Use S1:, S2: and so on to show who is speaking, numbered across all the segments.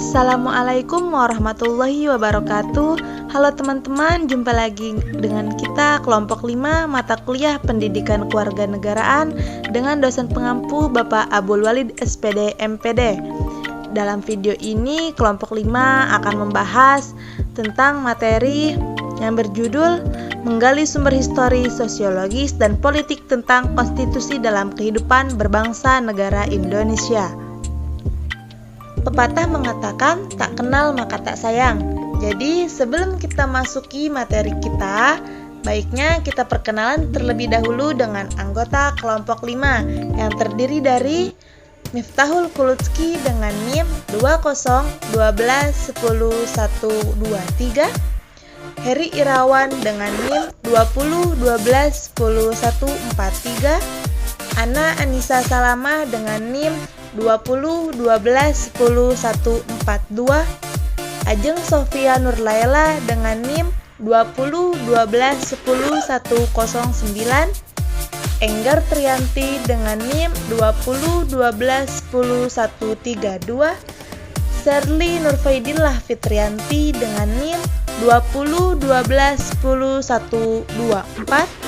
S1: Assalamualaikum warahmatullahi wabarakatuh. Halo teman-teman, jumpa lagi dengan kita kelompok 5 mata kuliah Pendidikan Kewarganegaraan dengan dosen pengampu Bapak Abul Walid SPD MPD. Dalam video ini kelompok 5 akan membahas tentang materi yang berjudul Menggali Sumber Histori, Sosiologis, dan Politik tentang Konstitusi dalam Kehidupan Berbangsa Negara Indonesia. Pepatah mengatakan, tak kenal maka tak sayang. Jadi sebelum kita masuki materi kita, baiknya kita perkenalan terlebih dahulu dengan anggota kelompok 5 yang terdiri dari Miftahul Kulutski dengan NIM 2012101223, Heri Irawan dengan NIM 2012101143, Ana Anissa Salama dengan NIM 2012101142, Ajeng Sofia Nurlaila dengan NIM 2012101109, Enggar Trianti dengan NIM 2012101132, Serli Nurfaidillah Fitrianti dengan NIM 2012101124,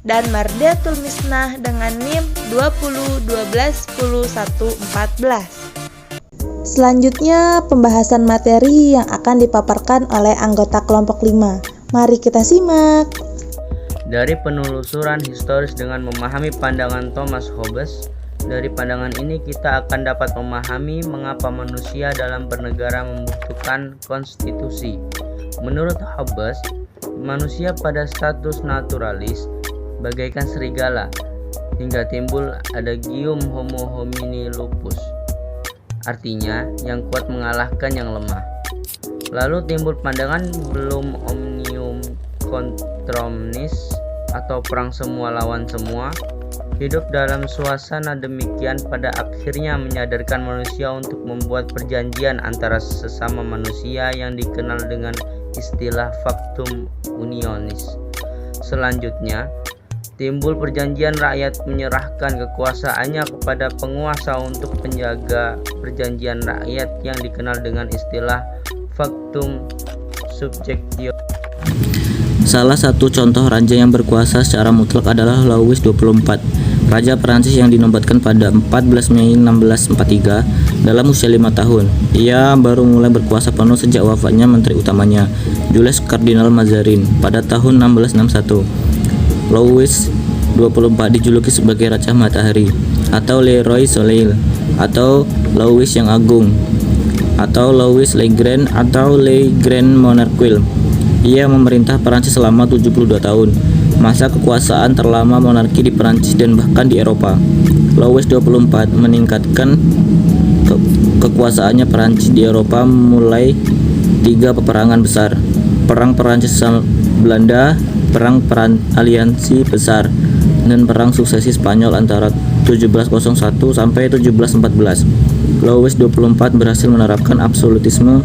S1: dan Mardiatul Misnah dengan NIM 2012101114. Selanjutnya pembahasan materi yang akan dipaparkan oleh anggota kelompok 5. Mari kita simak.
S2: Dari penelusuran historis dengan memahami pandangan Thomas Hobbes, dari pandangan ini kita akan dapat memahami mengapa manusia dalam bernegara membutuhkan konstitusi. Menurut Hobbes, manusia pada status naturalis bagaikan serigala, hingga timbul adagium homo homini lupus, artinya yang kuat mengalahkan yang lemah. Lalu timbul pandangan belum omnium contra omnis atau perang semua lawan semua. Hidup dalam suasana demikian pada akhirnya menyadarkan manusia untuk membuat perjanjian antara sesama manusia yang dikenal dengan istilah factum unionis. Selanjutnya, timbul perjanjian rakyat menyerahkan kekuasaannya kepada penguasa untuk penjaga perjanjian rakyat yang dikenal dengan istilah factum subjectio.
S3: Salah satu contoh raja yang berkuasa secara mutlak adalah Louis XXIV, raja Perancis yang dinobatkan pada 14 Mei 1643 dalam usia 5 tahun. Ia baru mulai berkuasa penuh sejak wafatnya menteri utamanya, Jules Kardinal Mazarin, pada tahun 1661. Louis XXIV dijuluki sebagai Raja Matahari, atau Le Roi Soleil, atau Louis yang Agung, atau Louis le Grand, atau Le Grand Monarque. Ia memerintah Perancis selama 72 tahun, masa kekuasaan terlama monarki di Perancis dan bahkan di Eropa. Louis XXIV meningkatkan kekuasaannya Perancis di Eropa mulai 3 peperangan besar: Perang Perancis Belanda, Perang Aliansi Besar, dan Perang Suksesi Spanyol antara 1701 sampai 1714. Louis XXIV berhasil menerapkan absolutisme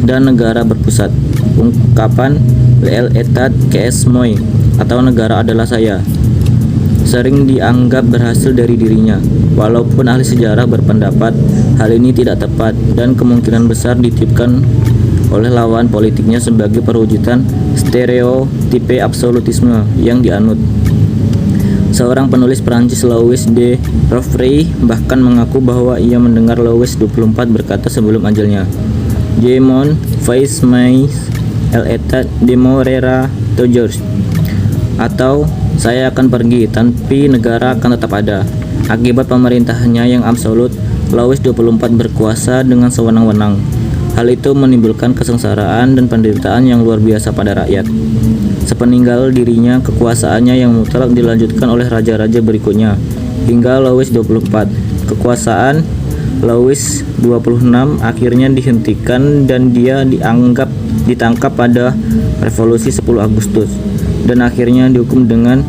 S3: dan negara berpusat. Ungkapan l'État qu'est moi, atau negara adalah saya, sering dianggap berhasil dari dirinya, walaupun ahli sejarah berpendapat hal ini tidak tepat dan kemungkinan besar ditipkan oleh lawan politiknya sebagai perwujudan stereotipe absolutisme yang dianut. Seorang penulis Prancis, Louis de Rouvray, bahkan mengaku bahwa ia mendengar Louis XXIV berkata sebelum ajalnya, "Je m'en vais mais l'État demeurera toujours," atau "saya akan pergi, tapi negara akan tetap ada." Akibat pemerintahannya yang absolut, Louis XXIV berkuasa dengan sewenang-wenang. Hal itu menimbulkan kesengsaraan dan penderitaan yang luar biasa pada rakyat. Sepeninggal dirinya, kekuasaannya yang mutlak dilanjutkan oleh raja-raja berikutnya, hingga Louis XXIV. Kekuasaan Louis XXVI akhirnya dihentikan dan dia ditangkap pada Revolusi 10 Agustus dan akhirnya dihukum dengan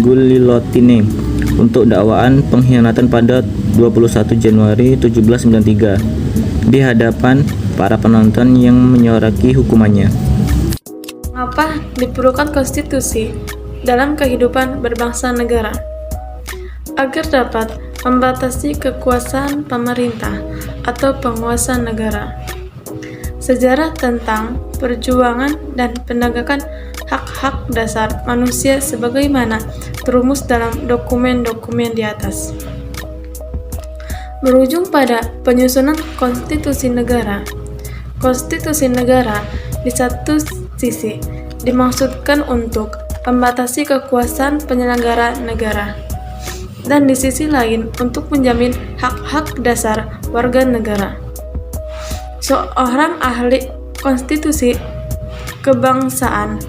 S3: guillotine untuk dakwaan pengkhianatan pada 21 Januari 1793 di hadapan para penonton yang menyoraki hukumannya.
S4: Mengapa diperlukan konstitusi dalam kehidupan berbangsa negara? Agar dapat membatasi kekuasaan pemerintah atau penguasa negara. Sejarah tentang perjuangan dan penegakan hak-hak dasar manusia sebagaimana terumus dalam dokumen-dokumen di atas. Berujung pada penyusunan konstitusi negara. Konstitusi negara di satu sisi dimaksudkan untuk membatasi kekuasaan penyelenggara negara, dan di sisi lain untuk menjamin hak-hak dasar warga negara. Seorang ahli konstitusi kebangsaan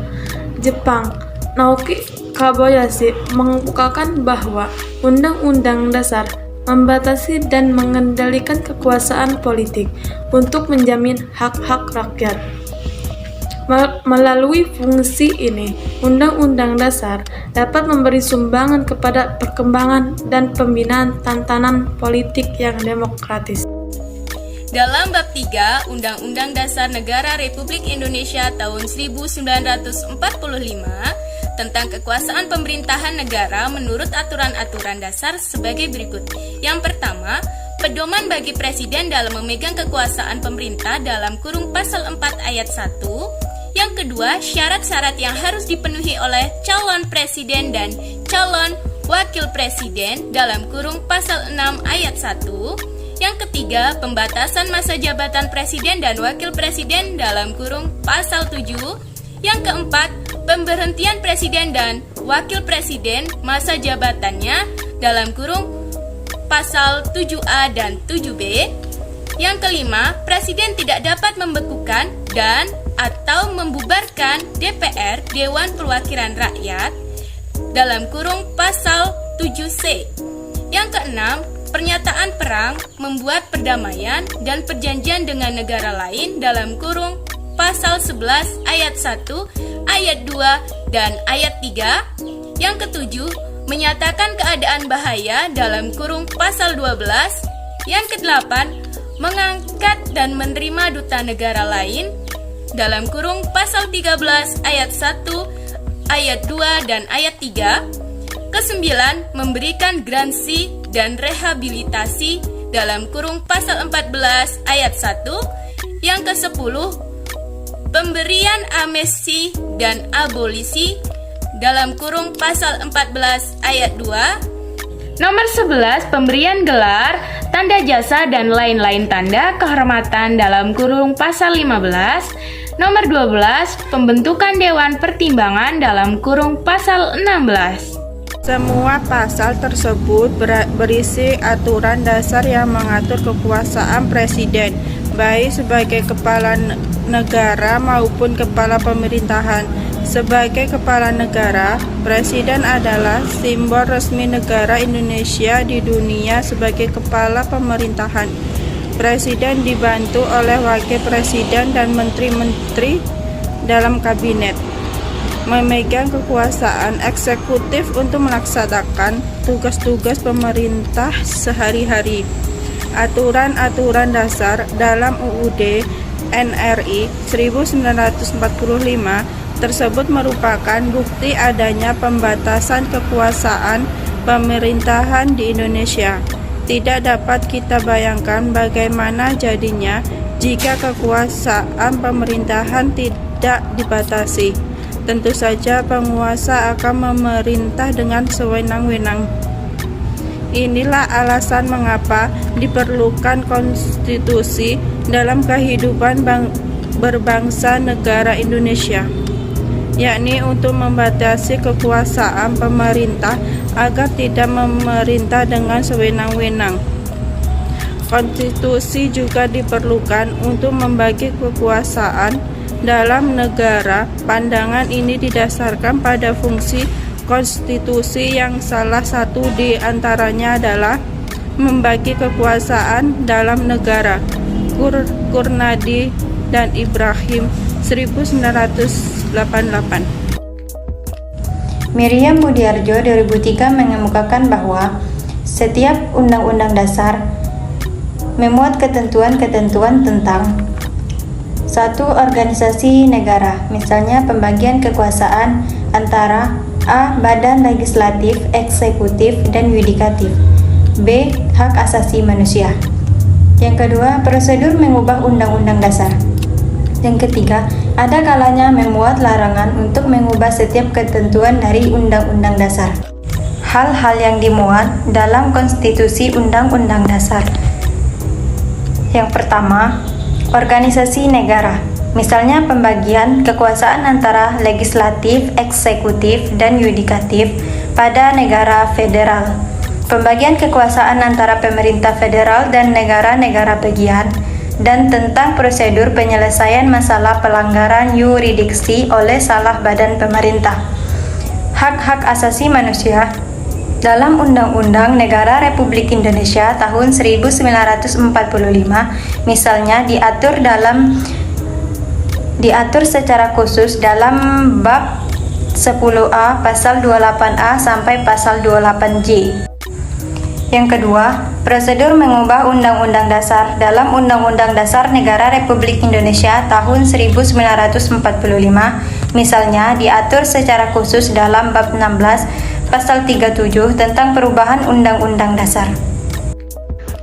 S4: Jepang, Naoki Kobayashi, mengemukakan bahwa Undang-Undang Dasar membatasi dan mengendalikan kekuasaan politik untuk menjamin hak-hak rakyat. Melalui fungsi ini, Undang-Undang Dasar dapat memberi sumbangan kepada perkembangan dan pembinaan tatanan politik yang demokratis.
S5: Dalam bab 3 Undang-Undang Dasar Negara Republik Indonesia tahun 1945 tentang kekuasaan pemerintahan negara menurut aturan-aturan dasar sebagai berikut. Yang pertama, pedoman bagi presiden dalam memegang kekuasaan pemerintah dalam kurung pasal 4 ayat 1. Yang kedua, syarat-syarat yang harus dipenuhi oleh calon presiden dan calon wakil presiden dalam kurung pasal 6 ayat 1. Yang ketiga, pembatasan masa jabatan presiden dan wakil presiden dalam kurung pasal 7. Yang keempat, pemberhentian presiden dan wakil presiden masa jabatannya dalam kurung pasal 7A dan 7B. Yang kelima, presiden tidak dapat membekukan dan atau membubarkan DPR, Dewan Perwakilan Rakyat, dalam kurung pasal 7C. Yang keenam, pernyataan perang, membuat perdamaian dan perjanjian dengan negara lain dalam kurung pasal 11 ayat 1, ayat 2, dan ayat 3. Yang ketujuh, menyatakan keadaan bahaya dalam kurung pasal 12. Yang kedelapan, mengangkat dan menerima duta negara lain dalam kurung pasal 13 ayat 1, ayat 2, dan ayat 3. Kesembilan, memberikan gransi dan rehabilitasi dalam kurung pasal 14 ayat 1. Yang ke-10, pemberian amnesti dan abolisi dalam kurung pasal 14 ayat 2. Nomor 11, pemberian gelar, tanda jasa dan lain-lain tanda kehormatan dalam kurung pasal 15. Nomor 12, pembentukan Dewan Pertimbangan dalam kurung pasal 16.
S6: Semua pasal tersebut berisi aturan dasar yang mengatur kekuasaan presiden, baik sebagai kepala negara maupun kepala pemerintahan. Sebagai kepala negara, presiden adalah simbol resmi negara Indonesia di dunia sebagai kepala pemerintahan. Presiden dibantu oleh wakil presiden dan menteri-menteri dalam kabinet, memegang kekuasaan eksekutif untuk melaksanakan tugas-tugas pemerintah sehari-hari. Aturan-aturan dasar dalam UUD NRI 1945 tersebut merupakan bukti adanya pembatasan kekuasaan pemerintahan di Indonesia. Tidak dapat kita bayangkan bagaimana jadinya jika kekuasaan pemerintahan tidak dibatasi. Tentu saja penguasa akan memerintah dengan sewenang-wenang. Inilah alasan mengapa diperlukan konstitusi dalam kehidupan berbangsa negara Indonesia, yakni untuk membatasi kekuasaan pemerintah agar tidak memerintah dengan sewenang-wenang. Konstitusi juga diperlukan untuk membagi kekuasaan dalam negara. Pandangan ini didasarkan pada fungsi konstitusi yang salah satu di antaranya adalah membagi kekuasaan dalam negara. Kurnadi dan Ibrahim 1988.
S7: Miriam Budiarjo 2003 mengemukakan bahwa setiap undang-undang dasar memuat ketentuan-ketentuan tentang satu organisasi negara, misalnya pembagian kekuasaan antara A. Badan legislatif, eksekutif, dan yudikatif, B. Hak asasi manusia. Yang kedua, prosedur mengubah undang-undang dasar. Yang ketiga, ada kalanya memuat larangan untuk mengubah setiap ketentuan dari undang-undang dasar. Hal-hal yang dimuat dalam konstitusi undang-undang dasar. Yang pertama, organisasi negara. Misalnya pembagian kekuasaan antara legislatif, eksekutif, dan yudikatif pada negara federal. Pembagian kekuasaan antara pemerintah federal dan negara-negara bagian, dan tentang prosedur penyelesaian masalah pelanggaran yurisdiksi oleh salah badan pemerintah. Hak-hak asasi manusia. Dalam Undang-Undang Negara Republik Indonesia tahun 1945, misalnya diatur secara khusus dalam bab 10A pasal 28A sampai pasal 28J. Yang kedua, prosedur mengubah Undang-Undang Dasar. Dalam Undang-Undang Dasar Negara Republik Indonesia tahun 1945, misalnya diatur secara khusus dalam bab 16 pasal 37 tentang perubahan Undang-Undang Dasar.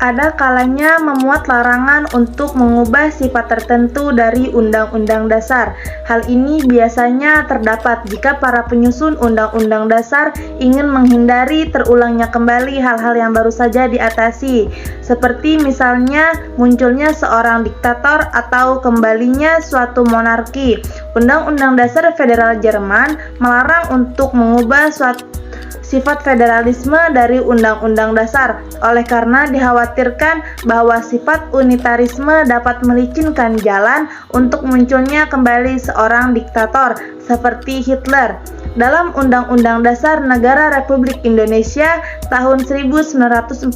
S1: Ada kalanya memuat larangan untuk mengubah sifat tertentu dari Undang-Undang Dasar. Hal ini biasanya terdapat jika para penyusun Undang-Undang Dasar ingin menghindari terulangnya kembali hal-hal yang baru saja diatasi, seperti misalnya munculnya seorang diktator atau kembalinya suatu monarki. Undang-Undang Dasar Federal Jerman melarang untuk mengubah sifat federalisme dari Undang-Undang Dasar, oleh karena dikhawatirkan bahwa sifat unitarisme dapat melicinkan jalan untuk munculnya kembali seorang diktator seperti Hitler. Dalam Undang-Undang Dasar Negara Republik Indonesia tahun 1945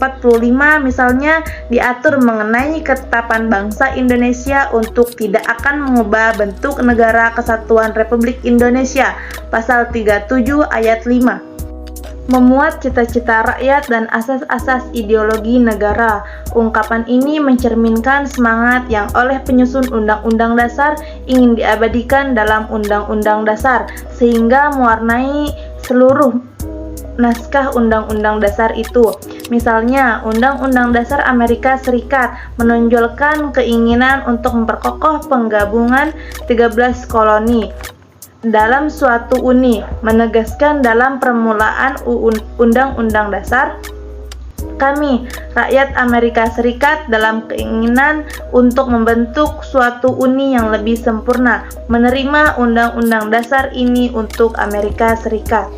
S1: misalnya diatur mengenai ketetapan bangsa Indonesia untuk tidak akan mengubah bentuk negara kesatuan Republik Indonesia, pasal 37 ayat 5. Memuat cita-cita rakyat dan asas-asas ideologi negara. Ungkapan ini mencerminkan semangat yang oleh penyusun Undang-Undang Dasar ingin diabadikan dalam Undang-Undang Dasar, sehingga mewarnai seluruh naskah Undang-Undang Dasar itu. Misalnya, Undang-Undang Dasar Amerika Serikat menonjolkan keinginan untuk memperkokoh penggabungan 13 koloni dalam suatu uni, menegaskan dalam permulaan Undang-Undang Dasar, kami, rakyat Amerika Serikat, dalam keinginan untuk membentuk suatu uni yang lebih sempurna, menerima Undang-Undang Dasar ini untuk Amerika Serikat.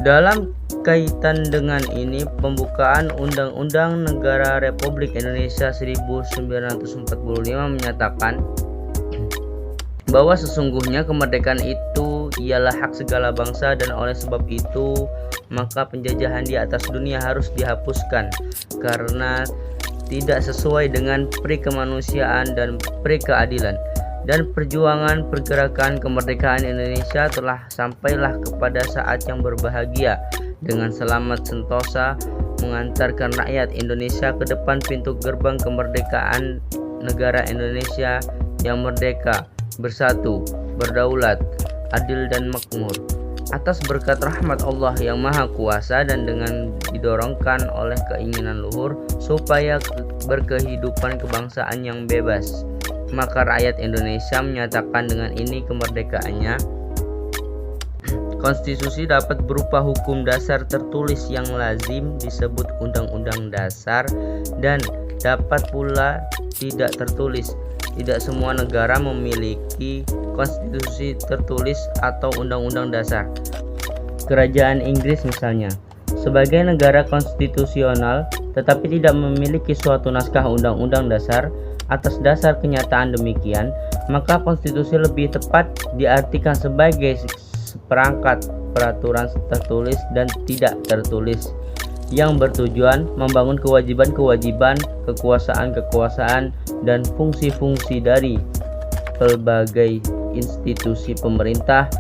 S2: Dalam kaitan dengan ini, pembukaan Undang-Undang Negara Republik Indonesia 1945 menyatakan bahwa sesungguhnya kemerdekaan itu ialah hak segala bangsa, dan oleh sebab itu maka penjajahan di atas dunia harus dihapuskan karena tidak sesuai dengan pri kemanusiaan dan pri keadilan. Dan perjuangan pergerakan kemerdekaan Indonesia telah sampailah kepada saat yang berbahagia dengan selamat sentosa mengantarkan rakyat Indonesia ke depan pintu gerbang kemerdekaan negara Indonesia yang merdeka, bersatu, berdaulat, adil dan makmur atas berkat rahmat Allah yang Maha Kuasa, dan dengan didorongkan oleh keinginan luhur supaya berkehidupan kebangsaan yang bebas, maka rakyat Indonesia menyatakan dengan ini kemerdekaannya. Konstitusi dapat berupa hukum dasar tertulis yang lazim disebut Undang-Undang Dasar, dan dapat pula tidak tertulis. Tidak semua negara memiliki konstitusi tertulis atau undang-undang dasar. Kerajaan Inggris misalnya, sebagai negara konstitusional tetapi tidak memiliki suatu naskah undang-undang dasar. Atas dasar kenyataan demikian, maka konstitusi lebih tepat diartikan sebagai seperangkat peraturan tertulis dan tidak tertulis yang bertujuan membangun kewajiban-kewajiban, kekuasaan-kekuasaan, dan fungsi-fungsi dari berbagai institusi pemerintah,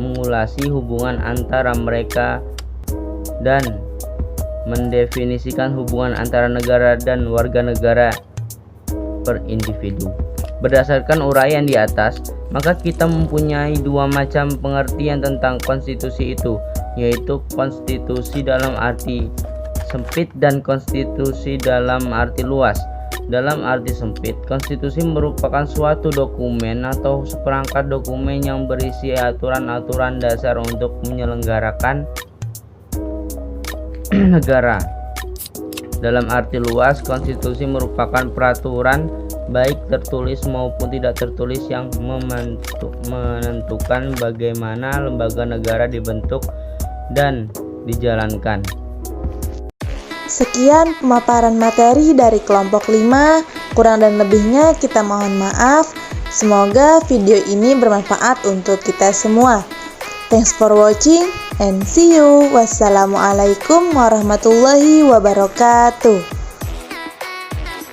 S2: mengulasi hubungan antara mereka, dan mendefinisikan hubungan antara negara dan warga negara per individu. Berdasarkan uraian di atas, maka kita mempunyai dua macam pengertian tentang konstitusi itu. yaitu konstitusi dalam arti sempit dan konstitusi dalam arti luas. Dalam arti sempit, konstitusi merupakan suatu dokumen atau seperangkat dokumen yang berisi aturan-aturan dasar untuk menyelenggarakan negara. Dalam arti luas, konstitusi merupakan peraturan baik tertulis maupun tidak tertulis yang menentukan bagaimana lembaga negara dibentuk dan dijalankan.
S1: Sekian pemaparan materi dari kelompok 5, kurang dan lebihnya kita mohon maaf. Semoga video ini bermanfaat untuk kita semua. Thanks for watching and see you. Wassalamualaikum warahmatullahi wabarakatuh.